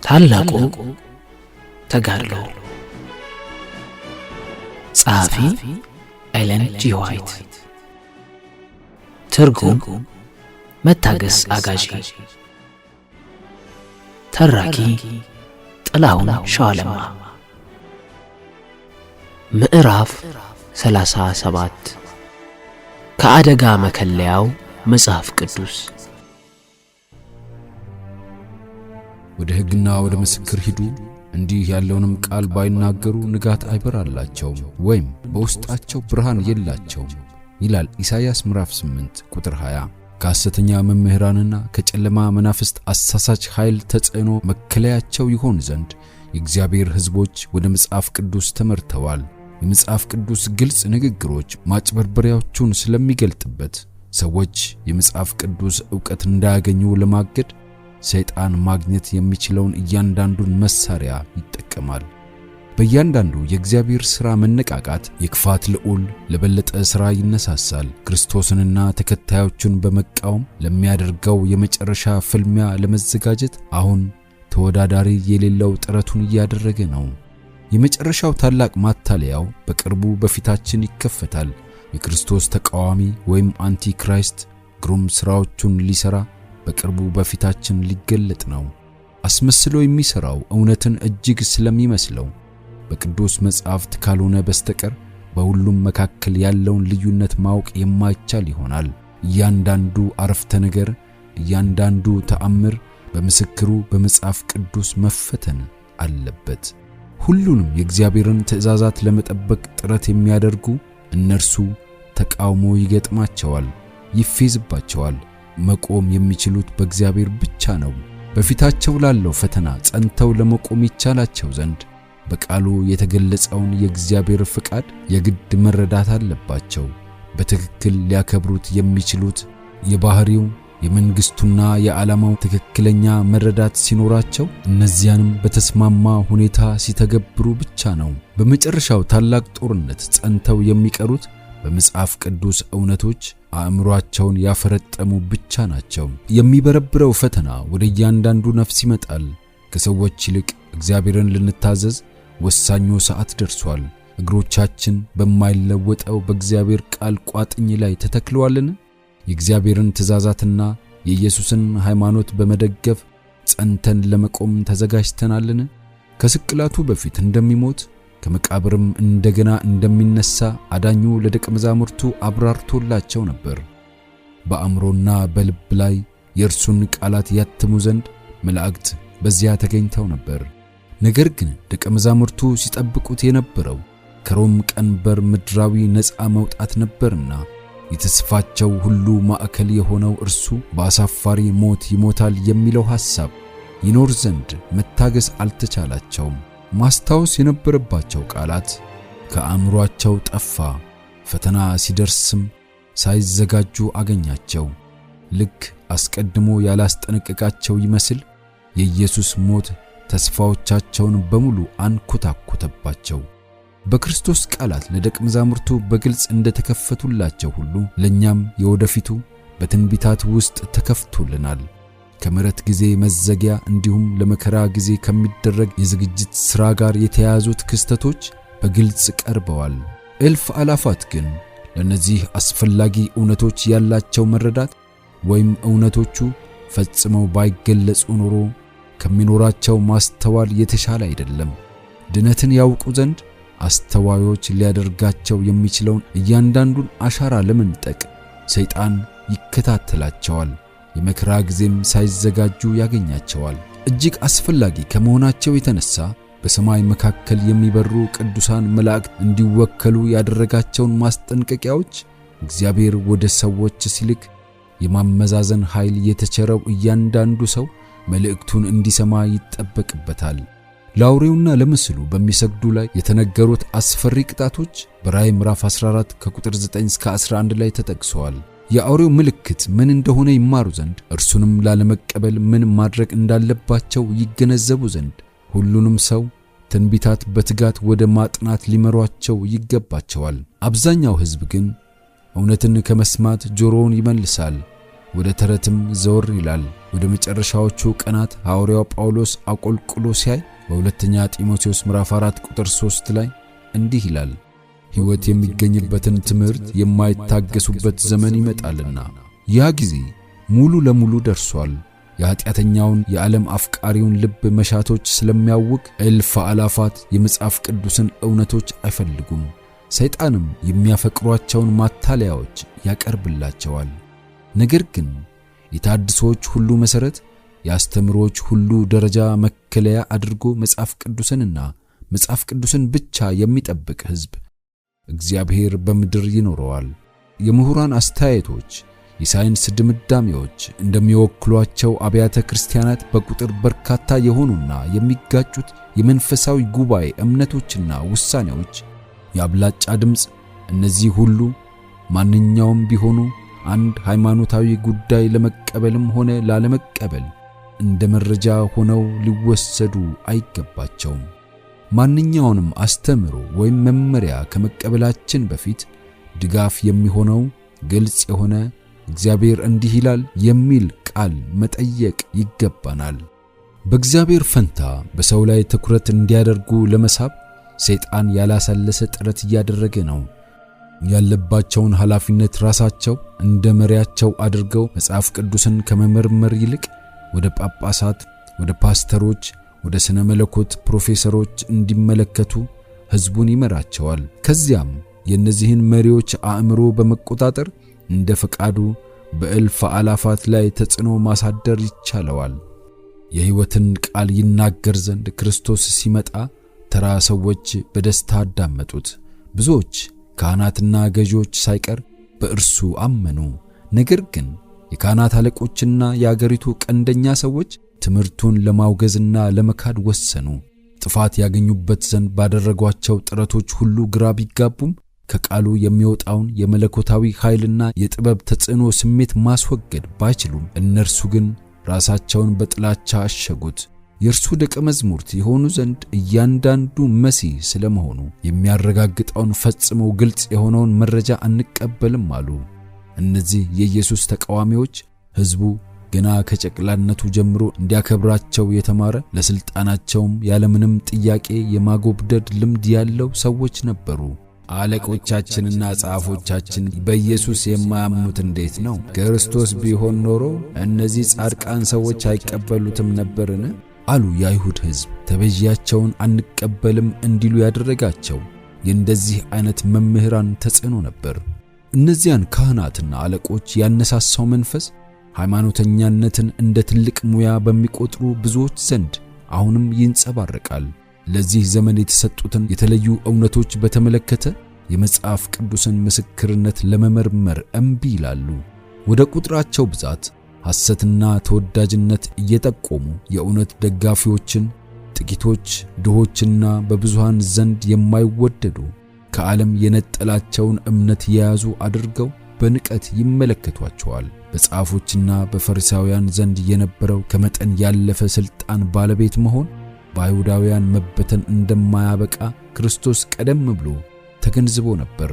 ታላቁ ተጋድሎ ጸሐፊ ኤለን ጂ ዋይት ትርጉም መታገስ አጋዢ ተራኪ ጥላሁን ሻለማ ምዕራፍ 37 ከአደጋ መከለያው መጽሐፍ ቅዱስ ወደ ሕግና ወደ ምስክር ሂዱ እንዲህ ያለውንም ቃል ባይናገሩ ንጋት አይበራላቸው ወይም በውስጣቸው ብርሃን የላቸው ይላል ኢሳይያስ ምዕራፍ 8 ቁጥር 20 ከሐሰተኛ መምህራንና ከጨለማ መናፍስት አሳሳች ኃይል ተጽዕኖ መከለያቸው ይሆን ዘንድ የእግዚአብሔር ሕዝቦች ወደ መጽሐፍ ቅዱስ ተመርተዋል። የመጽሐፍ ቅዱስ ግልጽ ንግግሮች ማጭበርበሪያዎቹን ስለሚገልጥበት ሰዎች የመጽሐፍ ቅዱስ ዕውቀት እንዳያገኙ ለማገድ ሰይጣን ማግኘት የሚችለውን እያንዳንዱን መሳሪያ ይጠቀማል። በእያንዳንዱ የእግዚአብሔር ሥራ መነቃቃት የክፋት ልዑል ለበለጠ ሥራ ይነሳሳል። ክርስቶስንና ተከታዮቹን በመቃወም ለሚያደርገው የመጨረሻ ፍልሚያ ለመዘጋጀት አሁን ተወዳዳሪ የሌለው ጥረቱን እያደረገ ነው። የመጨረሻው ታላቅ ማታለያው በቅርቡ በፊታችን ይከፈታል። የክርስቶስ ተቃዋሚ ወይም አንቲክራይስት ግሩም ሥራዎቹን ሊሰራ በቅርቡ በፊታችን ሊገለጥ ነው። አስመስሎ የሚሰራው እውነትን እጅግ ስለሚመስለው በቅዱስ መጽሐፍት ካልሆነ በስተቀር በሁሉም መካከል ያለውን ልዩነት ማወቅ የማይቻል ይሆናል። እያንዳንዱ አረፍተ ነገር፣ እያንዳንዱ ተአምር በምስክሩ በመጽሐፍ ቅዱስ መፈተን አለበት። ሁሉንም የእግዚአብሔርን ትእዛዛት ለመጠበቅ ጥረት የሚያደርጉ እነርሱ ተቃውሞ ይገጥማቸዋል፣ ይፌዝባቸዋል። መቆም የሚችሉት በእግዚአብሔር ብቻ ነው። በፊታቸው ላለው ፈተና ጸንተው ለመቆም ይቻላቸው ዘንድ በቃሉ የተገለጸውን የእግዚአብሔር ፍቃድ የግድ መረዳት አለባቸው። በትክክል ሊያከብሩት የሚችሉት የባህሪው የመንግስቱና የዓላማው ትክክለኛ መረዳት ሲኖራቸው እነዚያንም በተስማማ ሁኔታ ሲተገብሩ ብቻ ነው። በመጨረሻው ታላቅ ጦርነት ጸንተው የሚቀሩት በመጽሐፍ ቅዱስ እውነቶች አእምሮአቸውን ያፈረጠሙ ብቻ ናቸው። የሚበረብረው ፈተና ወደ እያንዳንዱ ነፍስ ይመጣል። ከሰዎች ይልቅ እግዚአብሔርን ልንታዘዝ ወሳኙ ሰዓት ደርሷል። እግሮቻችን በማይለወጠው በእግዚአብሔር ቃል ቋጥኝ ላይ ተተክለዋልን? የእግዚአብሔርን ትእዛዛትና የኢየሱስን ሃይማኖት በመደገፍ ጸንተን ለመቆም ተዘጋጅተናልን? ከስቅላቱ በፊት እንደሚሞት ከመቃብርም እንደገና እንደሚነሳ አዳኙ ለደቀ መዛሙርቱ አብራርቶላቸው ነበር። በአእምሮና በልብ ላይ የእርሱን ቃላት ያትሙ ዘንድ መላእክት በዚያ ተገኝተው ነበር። ነገር ግን ደቀ መዛሙርቱ ሲጠብቁት የነበረው ከሮም ቀንበር ምድራዊ ነፃ መውጣት ነበርና የተስፋቸው ሁሉ ማዕከል የሆነው እርሱ በአሳፋሪ ሞት ይሞታል የሚለው ሐሳብ ይኖር ዘንድ መታገስ አልተቻላቸውም። ማስታወስ የነበረባቸው ቃላት ከአእምሮአቸው ጠፋ። ፈተና ሲደርስም ሳይዘጋጁ አገኛቸው። ልክ አስቀድሞ ያላስጠነቀቃቸው ይመስል የኢየሱስ ሞት ተስፋዎቻቸውን በሙሉ አንኮታኮተባቸው። በክርስቶስ ቃላት ለደቀ መዛሙርቱ በግልጽ እንደተከፈቱላቸው ሁሉ ለኛም የወደፊቱ በትንቢታት ውስጥ ተከፍቶልናል። ከምሕረት ጊዜ መዘጊያ እንዲሁም ለመከራ ጊዜ ከሚደረግ የዝግጅት ሥራ ጋር የተያያዙት ክስተቶች በግልጽ ቀርበዋል። እልፍ አላፋት ግን ለነዚህ አስፈላጊ እውነቶች ያላቸው መረዳት ወይም እውነቶቹ ፈጽመው ባይገለጹ ኖሮ ከሚኖራቸው ማስተዋል የተሻለ አይደለም። ድነትን ያውቁ ዘንድ አስተዋዮች ሊያደርጋቸው የሚችለውን እያንዳንዱን አሻራ ለመንጠቅ ሰይጣን ይከታተላቸዋል። የመከራ ጊዜም ሳይዘጋጁ ያገኛቸዋል። እጅግ አስፈላጊ ከመሆናቸው የተነሳ በሰማይ መካከል የሚበሩ ቅዱሳን መላእክት እንዲወከሉ ያደረጋቸውን ማስጠንቀቂያዎች እግዚአብሔር ወደ ሰዎች ሲልክ የማመዛዘን ኃይል የተቸረው እያንዳንዱ ሰው መልእክቱን እንዲሰማ ይጠበቅበታል። ለአውሬውና ለምስሉ በሚሰግዱ ላይ የተነገሩት አስፈሪ ቅጣቶች በራእይ ምዕራፍ 14 ከቁጥር 9 እስከ 11 ላይ ተጠቅሰዋል። የአውሬው ምልክት ምን እንደሆነ ይማሩ ዘንድ እርሱንም ላለመቀበል ምን ማድረግ እንዳለባቸው ይገነዘቡ ዘንድ ሁሉንም ሰው ትንቢታት በትጋት ወደ ማጥናት ሊመሯቸው ይገባቸዋል። አብዛኛው ሕዝብ ግን እውነትን ከመስማት ጆሮውን ይመልሳል፣ ወደ ተረትም ዘወር ይላል። ወደ መጨረሻዎቹ ቀናት ሐዋርያው ጳውሎስ አቆልቁሎ ሲያይ በሁለተኛ ጢሞቴዎስ ምዕራፍ 4 ቁጥር 3 ላይ እንዲህ ይላል፣ ሕይወት የሚገኝበትን ትምህርት የማይታገሱበት ዘመን ይመጣልና ያ ጊዜ ሙሉ ለሙሉ ደርሷል። የኃጢአተኛውን የዓለም አፍቃሪውን ልብ መሻቶች ስለሚያውቅ እልፍ አላፋት የመጽሐፍ ቅዱስን እውነቶች አይፈልጉም። ሰይጣንም የሚያፈቅሯቸውን ማታለያዎች ያቀርብላቸዋል። ነገር ግን የታድሶች ሁሉ መሠረት የአስተምሮች ሁሉ ደረጃ መከለያ አድርጎ መጽሐፍ ቅዱስንና መጽሐፍ ቅዱስን ብቻ የሚጠብቅ ሕዝብ እግዚአብሔር በምድር ይኖረዋል። የምሁራን አስተያየቶች፣ የሳይንስ ድምዳሜዎች እንደሚወክሏቸው አብያተ ክርስቲያናት በቁጥር በርካታ የሆኑና የሚጋጩት የመንፈሳዊ ጉባኤ እምነቶችና ውሳኔዎች የአብላጫ ድምፅ እነዚህ ሁሉ ማንኛውም ቢሆኑ አንድ ሃይማኖታዊ ጉዳይ ለመቀበልም ሆነ ላለመቀበል እንደ መረጃ ሆነው ሊወሰዱ አይገባቸውም። ማንኛውንም አስተምሮ ወይም መመሪያ ከመቀበላችን በፊት ድጋፍ የሚሆነው ግልጽ የሆነ እግዚአብሔር እንዲህ ይላል የሚል ቃል መጠየቅ ይገባናል። በእግዚአብሔር ፈንታ በሰው ላይ ትኩረት እንዲያደርጉ ለመሳብ ሰይጣን ያላሰለሰ ጥረት እያደረገ ነው። ያለባቸውን ኃላፊነት ራሳቸው እንደ መሪያቸው አድርገው መጽሐፍ ቅዱስን ከመመርመር ይልቅ ወደ ጳጳሳት፣ ወደ ፓስተሮች፣ ወደ ስነ መለኮት ፕሮፌሰሮች እንዲመለከቱ ሕዝቡን ይመራቸዋል። ከዚያም የእነዚህን መሪዎች አእምሮ በመቆጣጠር እንደ ፈቃዱ በእልፍ አላፋት ላይ ተጽዕኖ ማሳደር ይቻለዋል። የሕይወትን ቃል ይናገር ዘንድ ክርስቶስ ሲመጣ ተራ ሰዎች በደስታ አዳመጡት። ብዙዎች ካህናትና ገዢዎች ሳይቀር በእርሱ አመኑ። ነገር ግን የካህናት አለቆችና የአገሪቱ ቀንደኛ ሰዎች ትምህርቱን ለማውገዝና ለመካድ ወሰኑ። ጥፋት ያገኙበት ዘንድ ባደረጓቸው ጥረቶች ሁሉ ግራ ቢጋቡም ከቃሉ የሚወጣውን የመለኮታዊ ኃይልና የጥበብ ተጽዕኖ ስሜት ማስወገድ ባይችሉም እነርሱ ግን ራሳቸውን በጥላቻ አሸጉት። የእርሱ ደቀ መዝሙርት የሆኑ ዘንድ እያንዳንዱ መሲህ ስለመሆኑ የሚያረጋግጠውን ፈጽሞ ግልጽ የሆነውን መረጃ አንቀበልም አሉ። እነዚህ የኢየሱስ ተቃዋሚዎች ሕዝቡ ገና ከጨቅላነቱ ጀምሮ እንዲያከብራቸው የተማረ ለስልጣናቸውም ያለምንም ጥያቄ የማጎብደድ ልምድ ያለው ሰዎች ነበሩ። አለቆቻችንና ጻፎቻችን በኢየሱስ የማያምኑት እንዴት ነው? ክርስቶስ ቢሆን ኖሮ እነዚህ ጻድቃን ሰዎች አይቀበሉትም ነበርን? አሉ የአይሁድ ሕዝብ። ተበዢያቸውን አንቀበልም እንዲሉ ያደረጋቸው የእንደዚህ አይነት መምህራን ተጽዕኖ ነበር። እነዚያን ካህናትና አለቆች ያነሳሳው መንፈስ ሃይማኖተኛነትን እንደ ትልቅ ሙያ በሚቆጥሩ ብዙዎች ዘንድ አሁንም ይንጸባረቃል። ለዚህ ዘመን የተሰጡትን የተለዩ እውነቶች በተመለከተ የመጽሐፍ ቅዱስን ምስክርነት ለመመርመር እምቢ ይላሉ። ወደ ቁጥራቸው ብዛት ሐሰትና ተወዳጅነት እየጠቆሙ የእውነት ደጋፊዎችን ጥቂቶች ድሆችና በብዙሃን ዘንድ የማይወደዱ ከዓለም የነጠላቸውን እምነት የያዙ አድርገው በንቀት ይመለከቷቸዋል። በጻፎችና በፈሪሳውያን ዘንድ የነበረው ከመጠን ያለፈ ሥልጣን ባለቤት መሆን በአይሁዳውያን መበተን እንደማያበቃ ክርስቶስ ቀደም ብሎ ተገንዝቦ ነበር።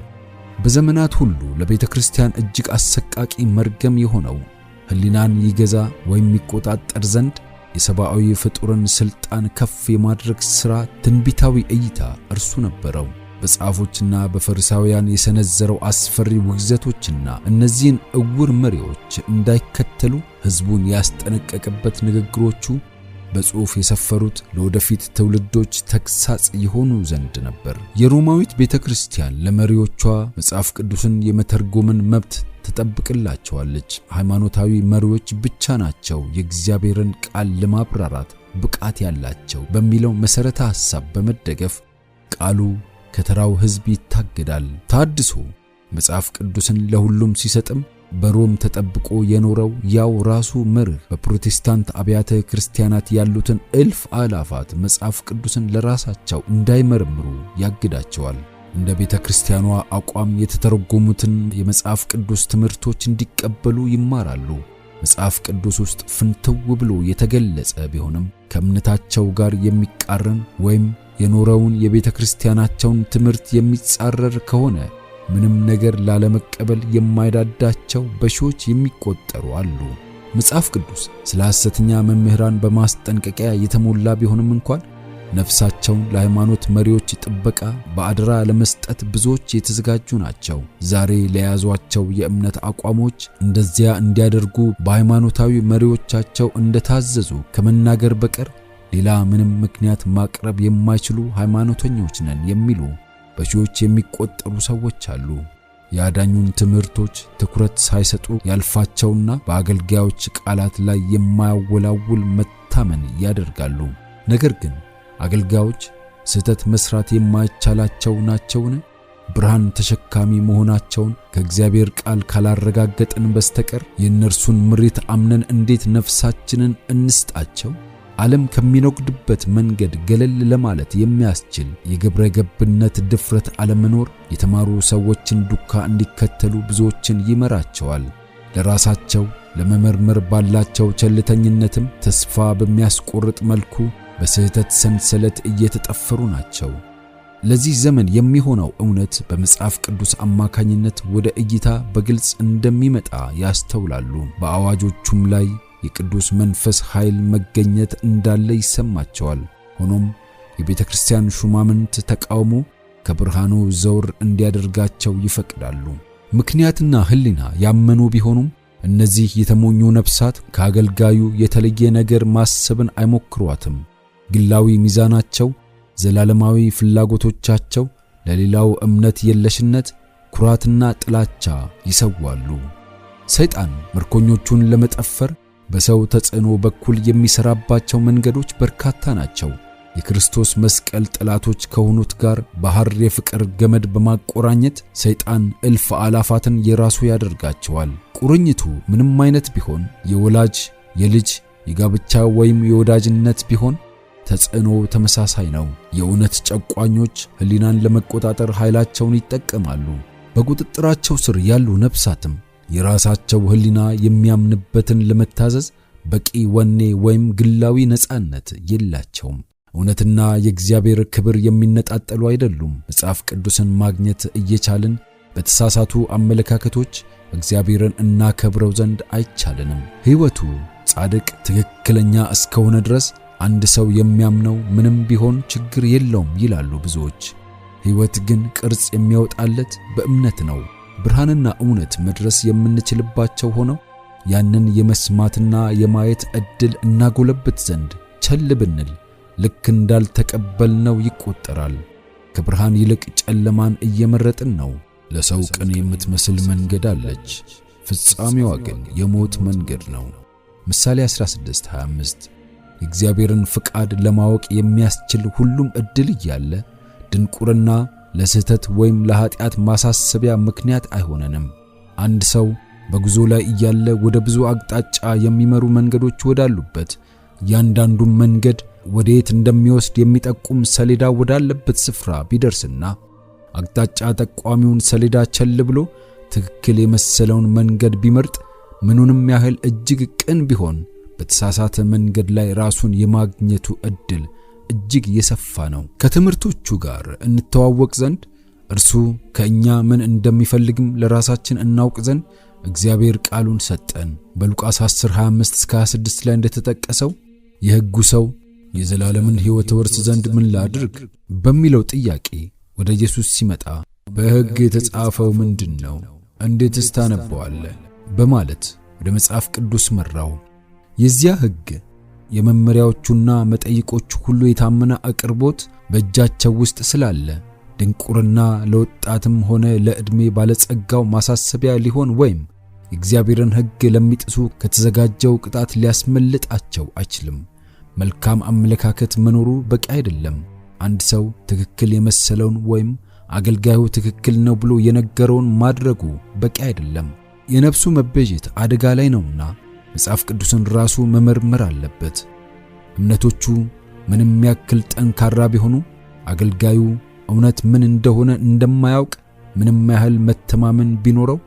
በዘመናት ሁሉ ለቤተ ክርስቲያን እጅግ አሰቃቂ መርገም የሆነው ሕሊናን ይገዛ ወይም ይቆጣጠር ዘንድ የሰብአዊ ፍጡርን ሥልጣን ከፍ የማድረግ ሥራ ትንቢታዊ እይታ እርሱ ነበረው። በጻፎችና በፈሪሳውያን የሰነዘረው አስፈሪ ውግዘቶችና እነዚህን እውር መሪዎች እንዳይከተሉ ሕዝቡን ያስጠነቀቀበት ንግግሮቹ በጽሑፍ የሰፈሩት ለወደፊት ትውልዶች ተግሳጽ የሆኑ ዘንድ ነበር። የሮማዊት ቤተ ክርስቲያን ለመሪዎቿ መጽሐፍ ቅዱስን የመተርጎምን መብት ተጠብቅላቸዋለች። ሃይማኖታዊ መሪዎች ብቻ ናቸው የእግዚአብሔርን ቃል ለማብራራት ብቃት ያላቸው በሚለው መሠረተ ሐሳብ በመደገፍ ቃሉ ከተራው ሕዝብ ይታገዳል። ታድሶ መጽሐፍ ቅዱስን ለሁሉም ሲሰጥም በሮም ተጠብቆ የኖረው ያው ራሱ መርህ በፕሮቴስታንት አብያተ ክርስቲያናት ያሉትን እልፍ አላፋት መጽሐፍ ቅዱስን ለራሳቸው እንዳይመረምሩ ያግዳቸዋል። እንደ ቤተ ክርስቲያኗ አቋም የተተረጎሙትን የመጽሐፍ ቅዱስ ትምህርቶች እንዲቀበሉ ይማራሉ። መጽሐፍ ቅዱስ ውስጥ ፍንትው ብሎ የተገለጸ ቢሆንም ከእምነታቸው ጋር የሚቃረን ወይም የኖረውን የቤተ ክርስቲያናቸውን ትምህርት የሚጻረር ከሆነ ምንም ነገር ላለመቀበል የማይዳዳቸው በሺዎች የሚቆጠሩ አሉ። መጽሐፍ ቅዱስ ስለ ሐሰተኛ መምህራን በማስጠንቀቂያ የተሞላ ቢሆንም እንኳን ነፍሳቸውን ለሃይማኖት መሪዎች ጥበቃ በአደራ ለመስጠት ብዙዎች የተዘጋጁ ናቸው። ዛሬ ለያዟቸው የእምነት አቋሞች እንደዚያ እንዲያደርጉ በሃይማኖታዊ መሪዎቻቸው እንደታዘዙ ከመናገር በቀር ሌላ ምንም ምክንያት ማቅረብ የማይችሉ ሃይማኖተኞች ነን የሚሉ በሺዎች የሚቆጠሩ ሰዎች አሉ። የአዳኙን ትምህርቶች ትኩረት ሳይሰጡ ያልፋቸውና በአገልጋዮች ቃላት ላይ የማያወላውል መታመን ያደርጋሉ። ነገር ግን አገልጋዮች ስህተት መስራት የማይቻላቸው ናቸውን? ብርሃን ተሸካሚ መሆናቸውን ከእግዚአብሔር ቃል ካላረጋገጥን በስተቀር የእነርሱን ምሪት አምነን እንዴት ነፍሳችንን እንስጣቸው? ዓለም ከሚነጉድበት መንገድ ገለል ለማለት የሚያስችል የግብረ ገብነት ድፍረት አለመኖር የተማሩ ሰዎችን ዱካ እንዲከተሉ ብዙዎችን ይመራቸዋል። ለራሳቸው ለመመርመር ባላቸው ቸልተኝነትም ተስፋ በሚያስቆርጥ መልኩ በስህተት ሰንሰለት እየተጠፈሩ ናቸው። ለዚህ ዘመን የሚሆነው እውነት በመጽሐፍ ቅዱስ አማካኝነት ወደ እይታ በግልጽ እንደሚመጣ ያስተውላሉ። በአዋጆቹም ላይ የቅዱስ መንፈስ ኃይል መገኘት እንዳለ ይሰማቸዋል። ሆኖም የቤተ ክርስቲያን ሹማምንት ተቃውሞ ከብርሃኑ ዘውር እንዲያደርጋቸው ይፈቅዳሉ። ምክንያትና ሕሊና ያመኑ ቢሆኑም እነዚህ የተሞኙ ነፍሳት ከአገልጋዩ የተለየ ነገር ማሰብን አይሞክሯትም። ግላዊ ሚዛናቸው፣ ዘላለማዊ ፍላጎቶቻቸው ለሌላው እምነት የለሽነት፣ ኩራትና ጥላቻ ይሰዋሉ። ሰይጣን ምርኮኞቹን ለመጠፈር በሰው ተጽዕኖ በኩል የሚሰራባቸው መንገዶች በርካታ ናቸው። የክርስቶስ መስቀል ጠላቶች ከሆኑት ጋር በሐር የፍቅር ገመድ በማቆራኘት ሰይጣን እልፍ አላፋትን የራሱ ያደርጋቸዋል። ቁርኝቱ ምንም አይነት ቢሆን የወላጅ የልጅ የጋብቻ ወይም የወዳጅነት ቢሆን ተጽዕኖ ተመሳሳይ ነው። የእውነት ጨቋኞች ሕሊናን ለመቆጣጠር ኃይላቸውን ይጠቀማሉ። በቁጥጥራቸው ስር ያሉ ነፍሳትም የራሳቸው ሕሊና የሚያምንበትን ለመታዘዝ በቂ ወኔ ወይም ግላዊ ነጻነት የላቸውም። እውነትና የእግዚአብሔር ክብር የሚነጣጠሉ አይደሉም። መጽሐፍ ቅዱስን ማግኘት እየቻልን በተሳሳቱ አመለካከቶች እግዚአብሔርን እናከብረው ዘንድ አይቻልንም። ሕይወቱ ጻድቅ ትክክለኛ እስከሆነ ድረስ አንድ ሰው የሚያምነው ምንም ቢሆን ችግር የለውም ይላሉ ብዙዎች። ሕይወት ግን ቅርጽ የሚያወጣለት በእምነት ነው። ብርሃንና እውነት መድረስ የምንችልባቸው ሆነው ያንን የመስማትና የማየት ዕድል እናጎለብት ዘንድ ቸል ብንል ልክ እንዳልተቀበልነው ይቆጠራል። ከብርሃን ይልቅ ጨለማን እየመረጥን ነው። ለሰው ቅን የምትመስል መንገድ አለች፣ ፍጻሜዋ ግን የሞት መንገድ ነው። ምሳሌ 16:25 የእግዚአብሔርን ፍቃድ ለማወቅ የሚያስችል ሁሉም ዕድል እያለ ድንቁርና ለስህተት ወይም ለኃጢአት ማሳሰቢያ ምክንያት አይሆነንም። አንድ ሰው በጉዞ ላይ እያለ ወደ ብዙ አቅጣጫ የሚመሩ መንገዶች ወዳሉበት ያንዳንዱ መንገድ ወዴት እንደሚወስድ የሚጠቁም ሰሌዳ ወዳለበት ስፍራ ቢደርስና አቅጣጫ ጠቋሚውን ሰሌዳ ቸል ብሎ ትክክል የመሰለውን መንገድ ቢመርጥ ምኑንም ያህል እጅግ ቅን ቢሆን በተሳሳተ መንገድ ላይ ራሱን የማግኘቱ ዕድል እጅግ የሰፋ ነው። ከትምህርቶቹ ጋር እንተዋወቅ ዘንድ እርሱ ከእኛ ምን እንደሚፈልግም ለራሳችን እናውቅ ዘንድ እግዚአብሔር ቃሉን ሰጠን። በሉቃስ 10:25-26 ላይ እንደተጠቀሰው የሕጉ ሰው የዘላለምን ሕይወት ወርስ ዘንድ ምን ላድርግ በሚለው ጥያቄ ወደ ኢየሱስ ሲመጣ በሕግ የተጻፈው ምንድነው? እንዴትስ ታነበዋለህ? በማለት ወደ መጽሐፍ ቅዱስ መራው። የዚያ ሕግ የመመሪያዎቹና መጠይቆቹ ሁሉ የታመነ አቅርቦት በእጃቸው ውስጥ ስላለ ድንቁርና ለወጣትም ሆነ ለዕድሜ ባለጸጋው ማሳሰቢያ ሊሆን ወይም የእግዚአብሔርን ሕግ ለሚጥሱ ከተዘጋጀው ቅጣት ሊያስመልጣቸው አይችልም። መልካም አመለካከት መኖሩ በቂ አይደለም። አንድ ሰው ትክክል የመሰለውን ወይም አገልጋዩ ትክክል ነው ብሎ የነገረውን ማድረጉ በቂ አይደለም። የነፍሱ መቤዠት አደጋ ላይ ነውና መጽሐፍ ቅዱስን ራሱ መመርመር አለበት። እምነቶቹ ምንም ያክል ጠንካራ ቢሆኑ አገልጋዩ እውነት ምን እንደሆነ እንደማያውቅ ምንም ያህል መተማመን ቢኖረው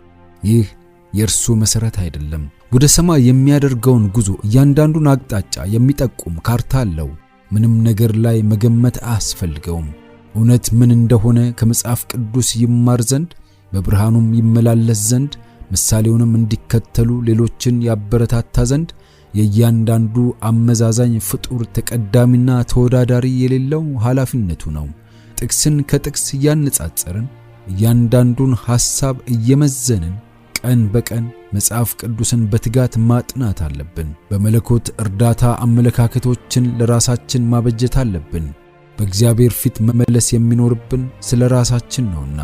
ይህ የእርሱ መሰረት አይደለም። ወደ ሰማይ የሚያደርገውን ጉዞ እያንዳንዱን አቅጣጫ የሚጠቁም ካርታ አለው። ምንም ነገር ላይ መገመት አያስፈልገውም። እውነት ምን እንደሆነ ከመጽሐፍ ቅዱስ ይማር ዘንድ በብርሃኑም ይመላለስ ዘንድ ምሳሌውንም እንዲከተሉ ሌሎችን ያበረታታ ዘንድ የእያንዳንዱ አመዛዛኝ ፍጡር ተቀዳሚና ተወዳዳሪ የሌለው ኃላፊነቱ ነው። ጥቅስን ከጥቅስ እያነጻጸርን እያንዳንዱን ሐሳብ እየመዘንን ቀን በቀን መጽሐፍ ቅዱስን በትጋት ማጥናት አለብን። በመለኮት እርዳታ አመለካከቶችን ለራሳችን ማበጀት አለብን። በእግዚአብሔር ፊት መመለስ የሚኖርብን ስለ ራሳችን ነውና።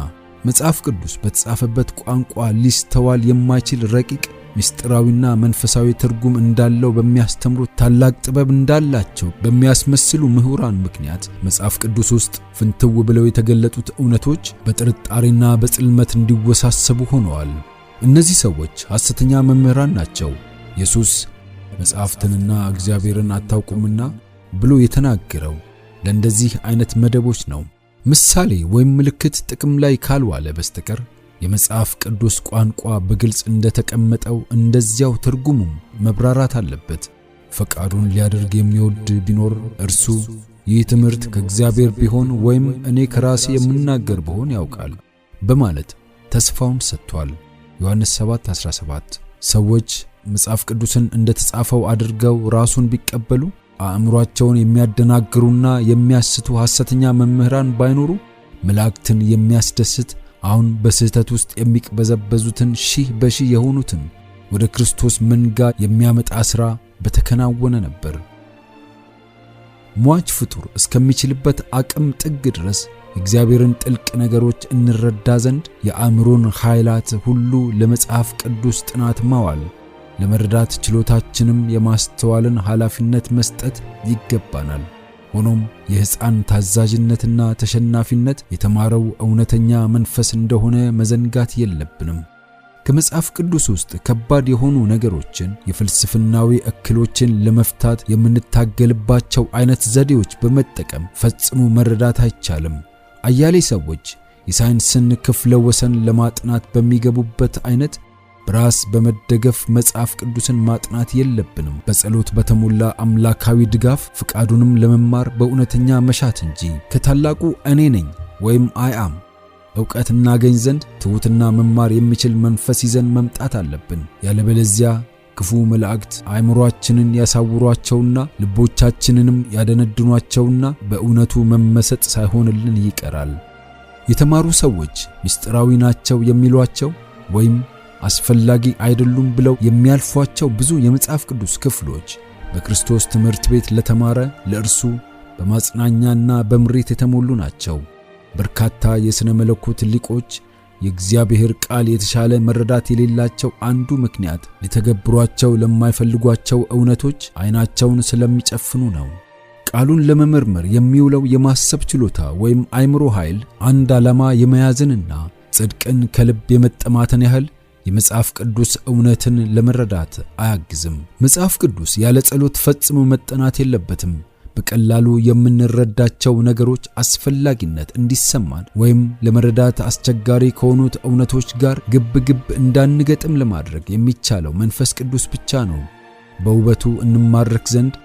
መጽሐፍ ቅዱስ በተጻፈበት ቋንቋ ሊስተዋል የማይችል ረቂቅ ምስጢራዊና መንፈሳዊ ትርጉም እንዳለው በሚያስተምሩት ታላቅ ጥበብ እንዳላቸው በሚያስመስሉ ምሁራን ምክንያት መጽሐፍ ቅዱስ ውስጥ ፍንትው ብለው የተገለጡት እውነቶች በጥርጣሬና በጽልመት እንዲወሳሰቡ ሆነዋል። እነዚህ ሰዎች ሐሰተኛ መምህራን ናቸው። ኢየሱስ መጽሐፍትንና እግዚአብሔርን አታውቁምና ብሎ የተናገረው ለእንደዚህ አይነት መደቦች ነው። ምሳሌ ወይም ምልክት ጥቅም ላይ ካልዋለ በስተቀር የመጽሐፍ ቅዱስ ቋንቋ በግልጽ እንደተቀመጠው እንደዚያው ትርጉሙም መብራራት አለበት። ፈቃዱን ሊያደርግ የሚወድ ቢኖር እርሱ ይህ ትምህርት ከእግዚአብሔር ቢሆን ወይም እኔ ከራሴ የምናገር ብሆን ያውቃል በማለት ተስፋውን ሰጥቷል። ዮሐንስ 7:17 ሰዎች መጽሐፍ ቅዱስን እንደተጻፈው አድርገው ራሱን ቢቀበሉ አእምሮአቸውን የሚያደናግሩና የሚያስቱ ሐሰተኛ መምህራን ባይኖሩ መላእክትን የሚያስደስት አሁን በስህተት ውስጥ የሚቅበዘበዙትን ሺህ በሺህ የሆኑትን ወደ ክርስቶስ መንጋ የሚያመጣ ሥራ በተከናወነ ነበር። ሟች ፍጡር እስከሚችልበት አቅም ጥግ ድረስ እግዚአብሔርን ጥልቅ ነገሮች እንረዳ ዘንድ የአእምሮን ኃይላት ሁሉ ለመጽሐፍ ቅዱስ ጥናት ማዋል፣ ለመረዳት ችሎታችንም የማስተዋልን ኃላፊነት መስጠት ይገባናል። ሆኖም የሕፃን ታዛዥነትና ተሸናፊነት የተማረው እውነተኛ መንፈስ እንደሆነ መዘንጋት የለብንም። ከመጽሐፍ ቅዱስ ውስጥ ከባድ የሆኑ ነገሮችን፣ የፍልስፍናዊ እክሎችን ለመፍታት የምንታገልባቸው አይነት ዘዴዎች በመጠቀም ፈጽሞ መረዳት አይቻልም። አያሌ ሰዎች የሳይንስን ክፍለ ወሰን ለማጥናት በሚገቡበት አይነት በራስ በመደገፍ መጽሐፍ ቅዱስን ማጥናት የለብንም። በጸሎት በተሞላ አምላካዊ ድጋፍ ፍቃዱንም ለመማር በእውነተኛ መሻት እንጂ ከታላቁ እኔ ነኝ ወይም አም ዕውቀት እናገኝ ዘንድ ትሑትና መማር የሚችል መንፈስ ይዘን መምጣት አለብን። ያለበለዚያ ክፉ መላእክት አእምሮአችንን ያሳውሯቸውና ልቦቻችንንም ያደነድኗቸውና በእውነቱ መመሰጥ ሳይሆንልን ይቀራል። የተማሩ ሰዎች ምስጢራዊ ናቸው የሚሏቸው ወይም አስፈላጊ አይደሉም ብለው የሚያልፏቸው ብዙ የመጽሐፍ ቅዱስ ክፍሎች በክርስቶስ ትምህርት ቤት ለተማረ ለእርሱ በማጽናኛና በምሬት የተሞሉ ናቸው። በርካታ የሥነ መለኮት ሊቆች የእግዚአብሔር ቃል የተሻለ መረዳት የሌላቸው አንዱ ምክንያት ሊተገብሯቸው ለማይፈልጓቸው እውነቶች ዓይናቸውን ስለሚጨፍኑ ነው። ቃሉን ለመመርመር የሚውለው የማሰብ ችሎታ ወይም አእምሮ ኃይል አንድ ዓላማ የመያዝንና ጽድቅን ከልብ የመጠማትን ያህል የመጽሐፍ ቅዱስ እውነትን ለመረዳት አያግዝም። መጽሐፍ ቅዱስ ያለ ጸሎት ፈጽሞ መጠናት የለበትም። በቀላሉ የምንረዳቸው ነገሮች አስፈላጊነት እንዲሰማን ወይም ለመረዳት አስቸጋሪ ከሆኑት እውነቶች ጋር ግብ እንዳንገጥም ለማድረግ የሚቻለው መንፈስ ቅዱስ ብቻ ነው። በውበቱ እንማረክ ዘንድ፣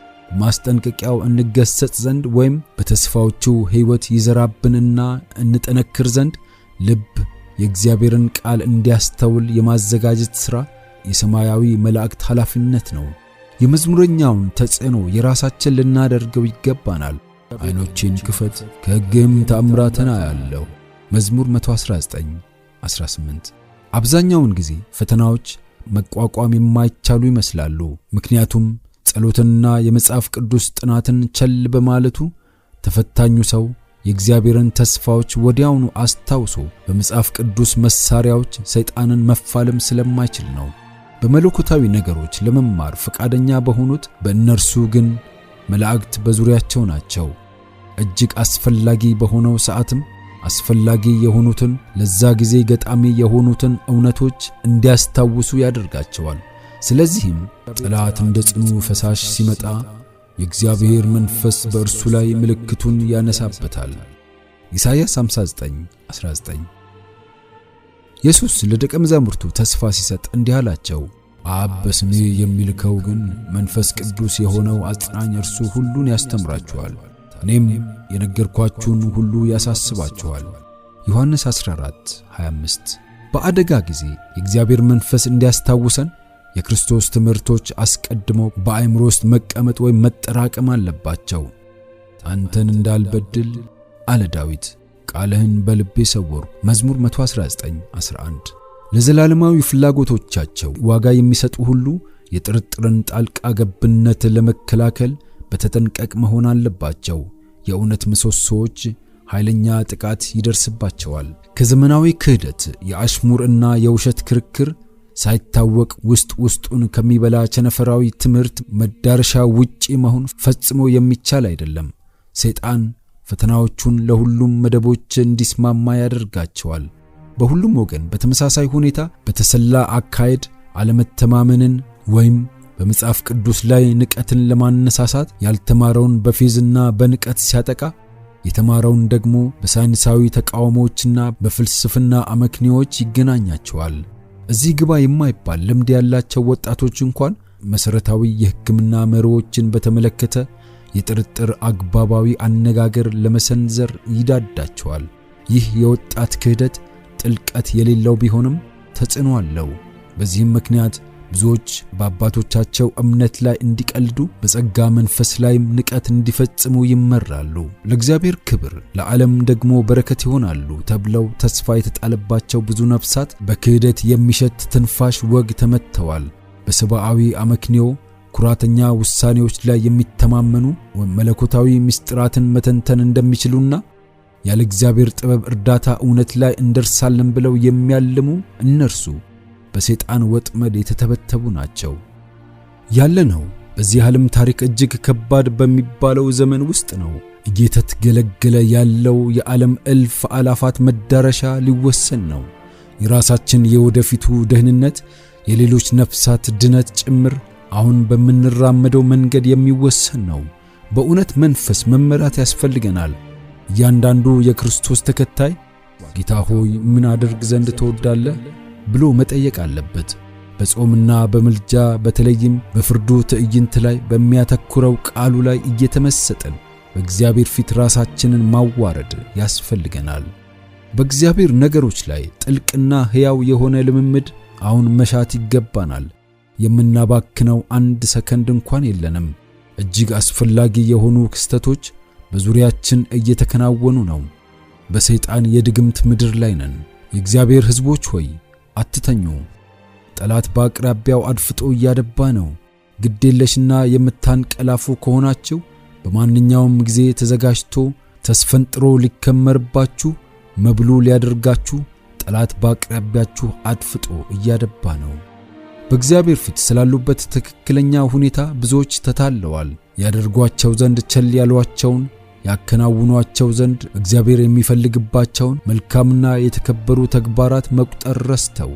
ማስጠንቀቂያው እንገሰጽ ዘንድ ወይም በተስፋዎቹ ሕይወት ይዘራብንና እንጠነክር ዘንድ ልብ የእግዚአብሔርን ቃል እንዲያስተውል የማዘጋጀት ሥራ የሰማያዊ መላእክት ኃላፊነት ነው። የመዝሙረኛውን ተጽዕኖ የራሳችን ልናደርገው ይገባናል። ዓይኖቼን ክፈት ከሕግህም ተአምራትን አያለሁ። መዝሙር 119:18። አብዛኛውን ጊዜ ፈተናዎች መቋቋም የማይቻሉ ይመስላሉ። ምክንያቱም ጸሎትንና የመጽሐፍ ቅዱስ ጥናትን ቸል በማለቱ ተፈታኙ ሰው የእግዚአብሔርን ተስፋዎች ወዲያውኑ አስታውሶ በመጽሐፍ ቅዱስ መሳሪያዎች ሰይጣንን መፋለም ስለማይችል ነው። በመለኮታዊ ነገሮች ለመማር ፈቃደኛ በሆኑት በእነርሱ ግን መላእክት በዙሪያቸው ናቸው። እጅግ አስፈላጊ በሆነው ሰዓትም አስፈላጊ የሆኑትን ለዛ ጊዜ ገጣሚ የሆኑትን እውነቶች እንዲያስታውሱ ያደርጋቸዋል። ስለዚህም ጠላት እንደ ጽኑ ፈሳሽ ሲመጣ የእግዚአብሔር መንፈስ በእርሱ ላይ ምልክቱን ያነሳበታል። ኢሳይያስ 59:19። ኢየሱስ ለደቀ መዛሙርቱ ተስፋ ሲሰጥ እንዲህ አላቸው፣ አብ በስሜ የሚልከው ግን መንፈስ ቅዱስ የሆነው አጽናኝ እርሱ ሁሉን ያስተምራችኋል፣ እኔም የነገርኳችሁን ሁሉ ያሳስባችኋል። ዮሐንስ 14:25። በአደጋ ጊዜ የእግዚአብሔር መንፈስ እንዲያስታውሰን የክርስቶስ ትምህርቶች አስቀድመው በአእምሮ ውስጥ መቀመጥ ወይም መጠራቀም አለባቸው። አንተን እንዳልበድል አለ ዳዊት፣ ቃልህን በልቤ ሰወሩ። መዝሙር 119:11። ለዘላለማዊ ፍላጎቶቻቸው ዋጋ የሚሰጡ ሁሉ የጥርጥርን ጣልቃ ገብነት ለመከላከል በተጠንቀቅ መሆን አለባቸው። የእውነት ምሰሶዎች ኃይለኛ ጥቃት ይደርስባቸዋል። ከዘመናዊ ክህደት፣ የአሽሙርና የውሸት ክርክር ሳይታወቅ ውስጡን ከሚበላ ቸነፈራዊ ትምህርት መዳረሻ ውጪ መሆን ፈጽሞ የሚቻል አይደለም። ሰይጣን ፈተናዎቹን ለሁሉም መደቦች እንዲስማማ ያደርጋቸዋል። በሁሉም ወገን በተመሳሳይ ሁኔታ በተሰላ አካሄድ አለመተማመንን ወይም በመጽሐፍ ቅዱስ ላይ ንቀትን ለማነሳሳት ያልተማረውን በፌዝና በንቀት ሲያጠቃ፣ የተማረውን ደግሞ በሳይንሳዊ ተቃውሞዎችና በፍልስፍና አመክንዮዎች ይገናኛቸዋል። እዚህ ግባ የማይባል ልምድ ያላቸው ወጣቶች እንኳን መሰረታዊ የሕክምና መርሆችን በተመለከተ የጥርጥር አግባባዊ አነጋገር ለመሰንዘር ይዳዳቸዋል። ይህ የወጣት ክህደት ጥልቀት የሌለው ቢሆንም ተጽዕኖ አለው። በዚህም ምክንያት ብዙዎች በአባቶቻቸው እምነት ላይ እንዲቀልዱ፣ በጸጋ መንፈስ ላይም ንቀት እንዲፈጽሙ ይመራሉ። ለእግዚአብሔር ክብር፣ ለዓለም ደግሞ በረከት ይሆናሉ ተብለው ተስፋ የተጣለባቸው ብዙ ነፍሳት በክህደት የሚሸት ትንፋሽ ወግ ተመተዋል። በሰብአዊ አመክንዮ ኩራተኛ ውሳኔዎች ላይ የሚተማመኑ መለኮታዊ ምስጢራትን መተንተን እንደሚችሉና ያለ እግዚአብሔር ጥበብ እርዳታ እውነት ላይ እንደርሳለን ብለው የሚያልሙ እነርሱ በሰይጣን ወጥመድ የተተበተቡ ናቸው። ያለነው በዚህ ዓለም ታሪክ እጅግ ከባድ በሚባለው ዘመን ውስጥ ነው። እየተገለገለ ያለው የዓለም እልፍ አላፋት መዳረሻ ሊወሰን ነው። የራሳችን የወደፊቱ ደህንነት፣ የሌሎች ነፍሳት ድነት ጭምር አሁን በምንራመደው መንገድ የሚወሰን ነው። በእውነት መንፈስ መመራት ያስፈልገናል። እያንዳንዱ የክርስቶስ ተከታይ ጌታ ሆይ ምን አደርግ ዘንድ ትወዳለህ ብሎ መጠየቅ አለበት። በጾምና በምልጃ በተለይም በፍርዱ ትዕይንት ላይ በሚያተኩረው ቃሉ ላይ እየተመሰጠን በእግዚአብሔር ፊት ራሳችንን ማዋረድ ያስፈልገናል። በእግዚአብሔር ነገሮች ላይ ጥልቅና ሕያው የሆነ ልምምድ አሁን መሻት ይገባናል። የምናባክነው አንድ ሰከንድ እንኳን የለንም። እጅግ አስፈላጊ የሆኑ ክስተቶች በዙሪያችን እየተከናወኑ ነው። በሰይጣን የድግምት ምድር ላይ ነን። የእግዚአብሔር ሕዝቦች ሆይ አትተኙ። ጠላት በአቅራቢያው አድፍጦ እያደባ ነው። ግዴለሽና የምታንቀላፉ ከሆናችሁ በማንኛውም ጊዜ ተዘጋጅቶ ተስፈንጥሮ ሊከመርባችሁ መብሉ ሊያደርጋችሁ ጠላት በአቅራቢያችሁ አድፍጦ እያደባ ነው። በእግዚአብሔር ፊት ስላሉበት ትክክለኛ ሁኔታ ብዙዎች ተታለዋል። ያደርጓቸው ዘንድ ቸል ያሏቸውን፣ ያከናውኗቸው ዘንድ እግዚአብሔር የሚፈልግባቸውን መልካምና የተከበሩ ተግባራት መቁጠር ረስተው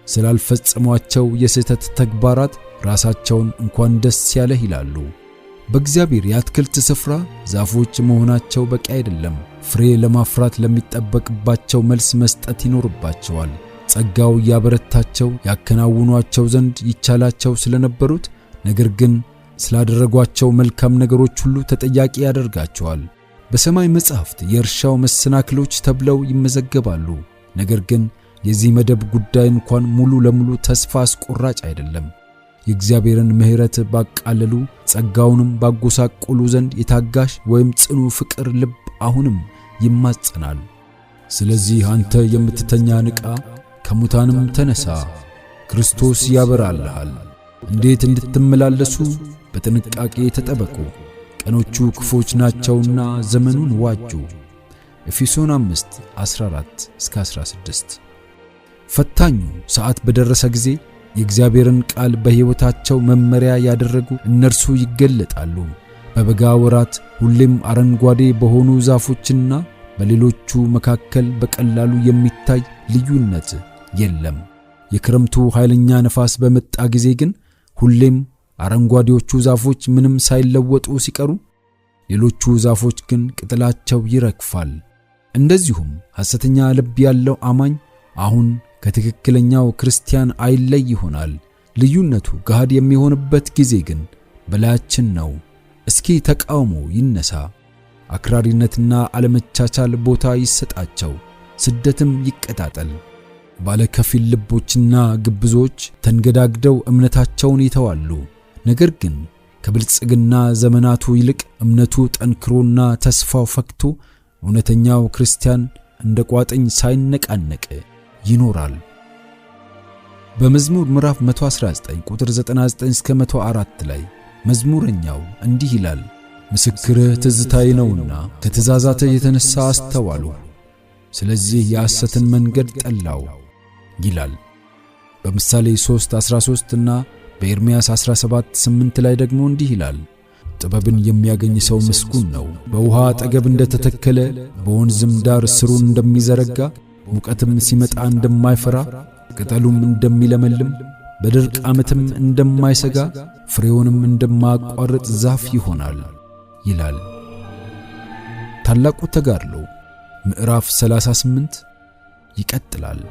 ስላልፈጸሟቸው የስህተት ተግባራት ራሳቸውን እንኳን ደስ ያለህ ይላሉ። በእግዚአብሔር የአትክልት ስፍራ ዛፎች መሆናቸው በቂ አይደለም። ፍሬ ለማፍራት ለሚጠበቅባቸው መልስ መስጠት ይኖርባቸዋል። ጸጋው ያበረታቸው ያከናውኗቸው ዘንድ ይቻላቸው ስለነበሩት ነገር ግን ስላደረጓቸው መልካም ነገሮች ሁሉ ተጠያቂ ያደርጋቸዋል። በሰማይ መጻሕፍት የእርሻው መሰናክሎች ተብለው ይመዘገባሉ። ነገር ግን የዚህ መደብ ጉዳይ እንኳን ሙሉ ለሙሉ ተስፋ አስቆራጭ አይደለም። የእግዚአብሔርን ምሕረት ባቃለሉ ጸጋውንም ባጎሳቆሉ ዘንድ የታጋሽ ወይም ጽኑ ፍቅር ልብ አሁንም ይማጸናል። ስለዚህ አንተ የምትተኛ ንቃ፣ ከሙታንም ተነሳ፣ ክርስቶስ ያበራልሃል። እንዴት እንድትመላለሱ በጥንቃቄ ተጠበቁ፣ ቀኖቹ ክፎች ናቸውና ዘመኑን ዋጁ። ኤፌሶን 5:14-16። ፈታኙ ሰዓት በደረሰ ጊዜ የእግዚአብሔርን ቃል በሕይወታቸው መመሪያ ያደረጉ እነርሱ ይገለጣሉ። በበጋ ወራት ሁሌም አረንጓዴ በሆኑ ዛፎችና በሌሎቹ መካከል በቀላሉ የሚታይ ልዩነት የለም። የክረምቱ ኃይለኛ ነፋስ በመጣ ጊዜ ግን ሁሌም አረንጓዴዎቹ ዛፎች ምንም ሳይለወጡ ሲቀሩ፣ ሌሎቹ ዛፎች ግን ቅጠላቸው ይረግፋል። እንደዚሁም ሐሰተኛ ልብ ያለው አማኝ አሁን ከትክክለኛው ክርስቲያን አይለይ ይሆናል። ልዩነቱ ገሃድ የሚሆንበት ጊዜ ግን በላያችን ነው። እስኪ ተቃውሞ ይነሳ፣ አክራሪነትና አለመቻቻል ቦታ ይሰጣቸው፣ ስደትም ይቀጣጠል። ባለ ከፊል ልቦችና ግብዞች ተንገዳግደው እምነታቸውን ይተዋሉ። ነገር ግን ከብልጽግና ዘመናቱ ይልቅ እምነቱ ጠንክሮና ተስፋው ፈክቶ እውነተኛው ክርስቲያን እንደ ቋጥኝ ሳይነቃነቅ ይኖራል። በመዝሙር ምዕራፍ 119 ቁጥር 99 እስከ 104 ላይ መዝሙረኛው እንዲህ ይላል፣ ምስክርህ ትዝታዬ ነውና ከትእዛዛትህ የተነሳ አስተዋልሁ፣ ስለዚህ የሐሰትን መንገድ ጠላው ይላል። በምሳሌ 3:13 እና በኤርምያስ 17:8 ላይ ደግሞ እንዲህ ይላል፣ ጥበብን የሚያገኝ ሰው ምስጉን ነው። በውሃ አጠገብ እንደተተከለ በወንዝም ዳር ስሩን እንደሚዘረጋ ሙቀትም ሲመጣ እንደማይፈራ ቅጠሉም እንደሚለመልም በድርቅ ዓመትም እንደማይሰጋ ፍሬውንም እንደማያቋርጥ ዛፍ ይሆናል ይላል። ታላቁ ተጋድሎ ምዕራፍ 38 ይቀጥላል።